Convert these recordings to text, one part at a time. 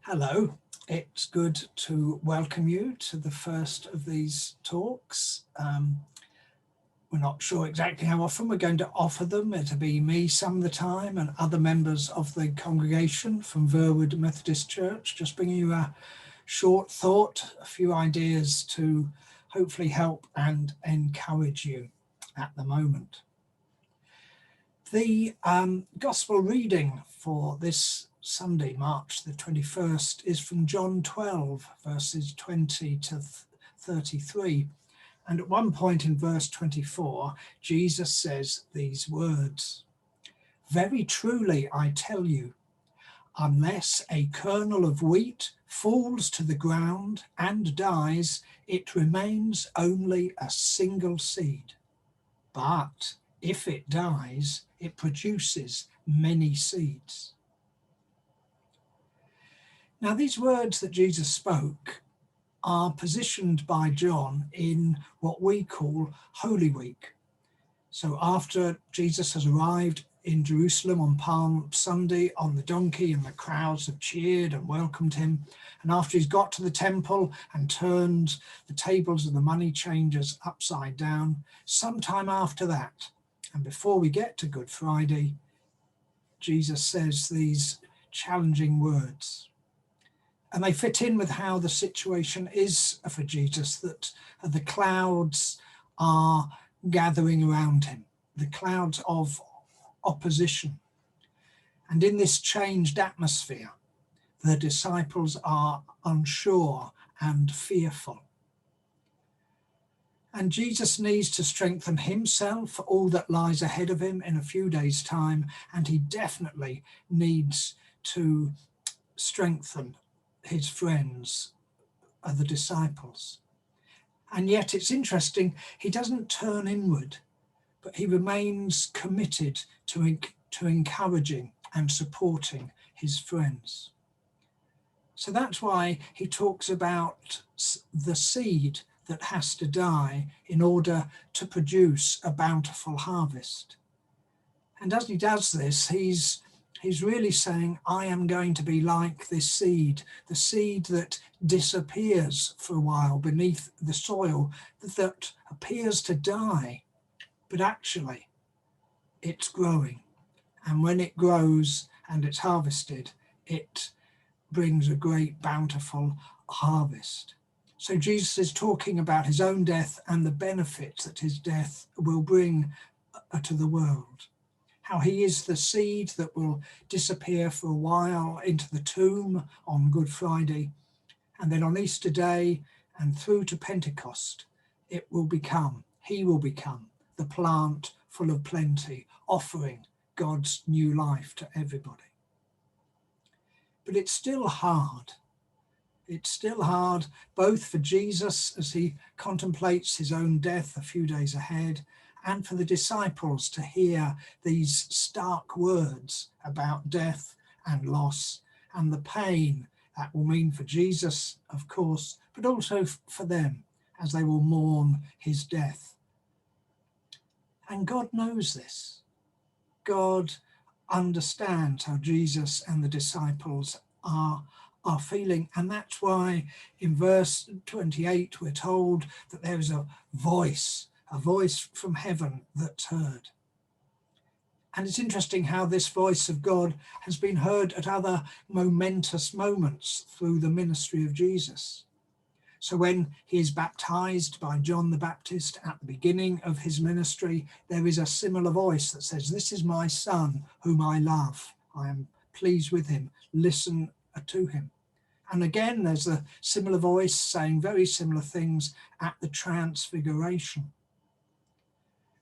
Hello, it's good to welcome you to the first of these talks. We're not sure exactly how often we're going to offer them. It'll be me some of the time and other members of the congregation from Verwood Methodist Church, just bringing you a short thought, a few ideas to hopefully help and encourage you at the moment. The Gospel reading for this Sunday, March the 21st, is from John 12, verses 20 to 33. And at one point in verse 24, Jesus says these words, "Very truly I tell you, unless a kernel of wheat falls to the ground and dies, it remains only a single seed. But if it dies, it produces many seeds." Now, these words that Jesus spoke are positioned by John in what we call Holy Week. So after Jesus has arrived in Jerusalem on Palm Sunday on the donkey, and the crowds have cheered and welcomed him, and after he's got to the temple and turned the tables of the money changers upside down, sometime after that, and before we get to Good Friday, Jesus says these challenging words. And they fit in with how the situation is for Jesus, that the clouds are gathering around him, the clouds of opposition. And in this changed atmosphere, the disciples are unsure and fearful. And Jesus needs to strengthen himself for all that lies ahead of him in a few days' time, and he definitely needs to strengthen his friends, the disciples. And yet it's interesting, he doesn't turn inward, but he remains committed to encouraging and supporting his friends. So that's why he talks about the seed that has to die in order to produce a bountiful harvest. And as he does this, he's really saying, I am going to be like this seed, the seed that disappears for a while beneath the soil, that appears to die, but actually it's growing. And when it grows and it's harvested, it brings a great bountiful harvest. So Jesus is talking about his own death and the benefits that his death will bring to the world. How he is the seed that will disappear for a while into the tomb on Good Friday, and then on Easter Day and through to Pentecost, he will become the plant full of plenty, offering God's new life to everybody. But it's still hard. It's still hard both for Jesus as he contemplates his own death a few days ahead, and for the disciples to hear these stark words about death and loss and the pain that will mean for Jesus, of course, but also for them as they will mourn his death. And God knows this. God understands how Jesus and the disciples are feeling. And that's why in verse 28, we're told that there is a voice from heaven that's heard. And it's interesting how this voice of God has been heard at other momentous moments through the ministry of Jesus. So when he is baptized by John the Baptist at the beginning of his ministry, there is a similar voice that says, "This is my son whom I love. I am pleased with him. Listen to him." And again, there's a similar voice saying very similar things at the Transfiguration.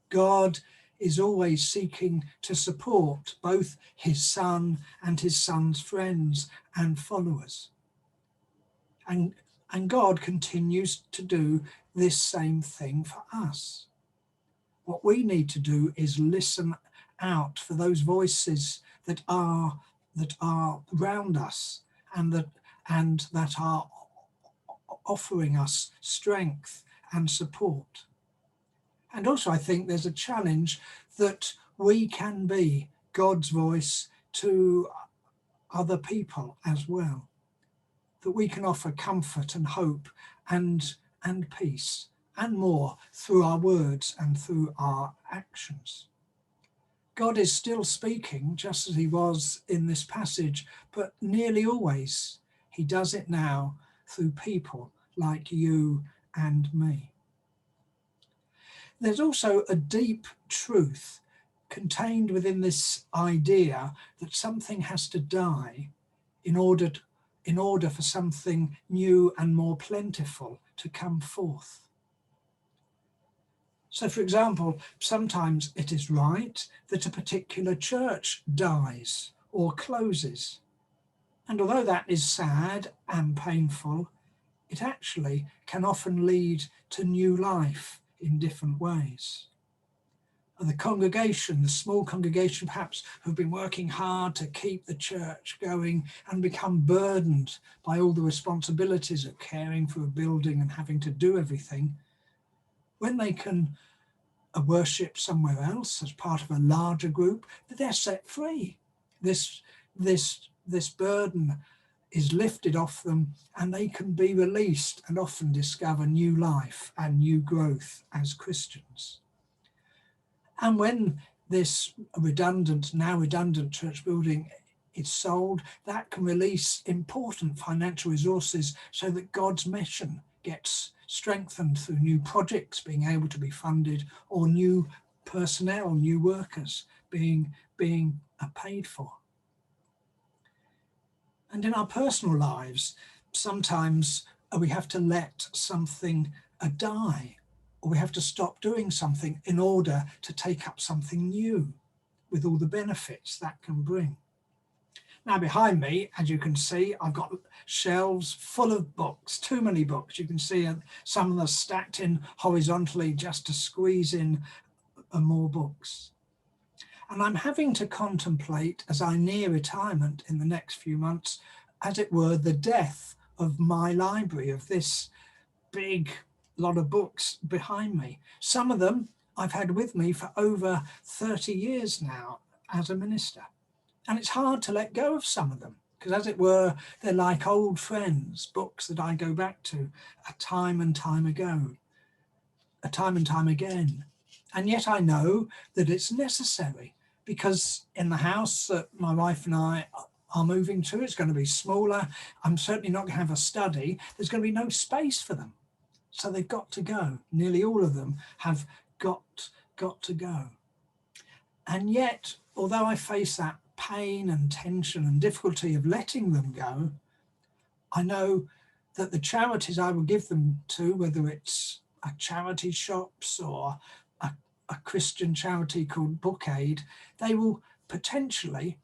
God is always seeking to support both his son and his son's friends and followers. And God continues to do this same thing for us. What we need to do is listen out for those voices that are around us and that are offering us strength and support. And also, I think there's a challenge that we can be God's voice to other people as well. that we can offer comfort and hope and peace and more through our words and through our actions. God is still speaking, just as he was in this passage, but nearly always he does it now through people like you and me. There's also a deep truth contained within this idea that something has to die in order for something new and more plentiful to come forth. So, for example, sometimes it is right that a particular church dies or closes. And although that is sad and painful, it actually can often lead to new life in different ways. The congregation, the small congregation perhaps, who've been working hard to keep the church going and become burdened by all the responsibilities of caring for a building and having to do everything, when they can worship somewhere else as part of a larger group, they're set free. This burden is lifted off them and they can be released and often discover new life and new growth as Christians. And when this now redundant church building is sold, that can release important financial resources so that God's mission gets strengthened through new projects being able to be funded or new personnel, new workers being paid for. And in our personal lives, sometimes we have to let something die, or we have to stop doing something in order to take up something new with all the benefits that can bring. Now behind me, as you can see, I've got shelves full of books, too many books. You can see some of them are stacked in horizontally just to squeeze in more books. And I'm having to contemplate, as I near retirement in the next few months, as it were, the death of my library, of this big lot of books behind me. Some of them I've had with me for over 30 years now as a minister. And it's hard to let go of some of them because, as it were, they're like old friends, books that I go back to time and time again. And yet I know that it's necessary because in the house that my wife and I are moving to, it's going to be smaller. I'm certainly not going to have a study. There's going to be no space for them. So they've got to go. Nearly all of them have got to go. And yet, although I face that pain and tension and difficulty of letting them go, I know that the charities I will give them to, whether it's a charity shops or a Christian charity called Book Aid, they will potentially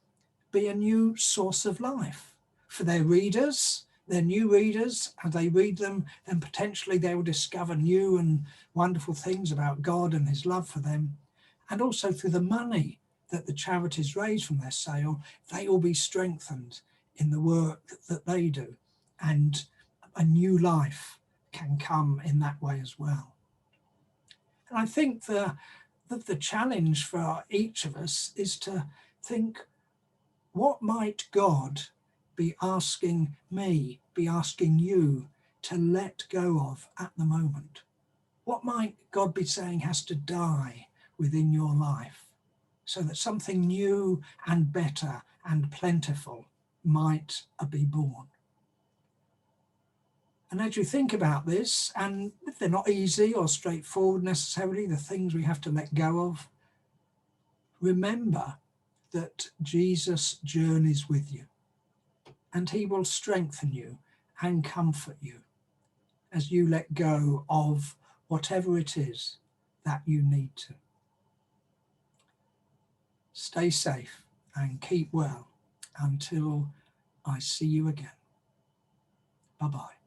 be a new source of life for their readers, their new readers. As they read them, then potentially they will discover new and wonderful things about God and his love for them. And also through the money that the charities raise from their sale, they will be strengthened in the work that they do. And a new life can come in that way as well. And I think that the challenge for each of us is to think, what might God be asking me, be asking you to let go of at the moment? What might God be saying has to die within your life so that something new and better and plentiful might be born? And as you think about this, and if they're not easy or straightforward necessarily, the things we have to let go of, remember that Jesus journeys with you and he will strengthen you and comfort you as you let go of whatever it is that you need to. Stay safe and keep well until I see you again. Bye-bye.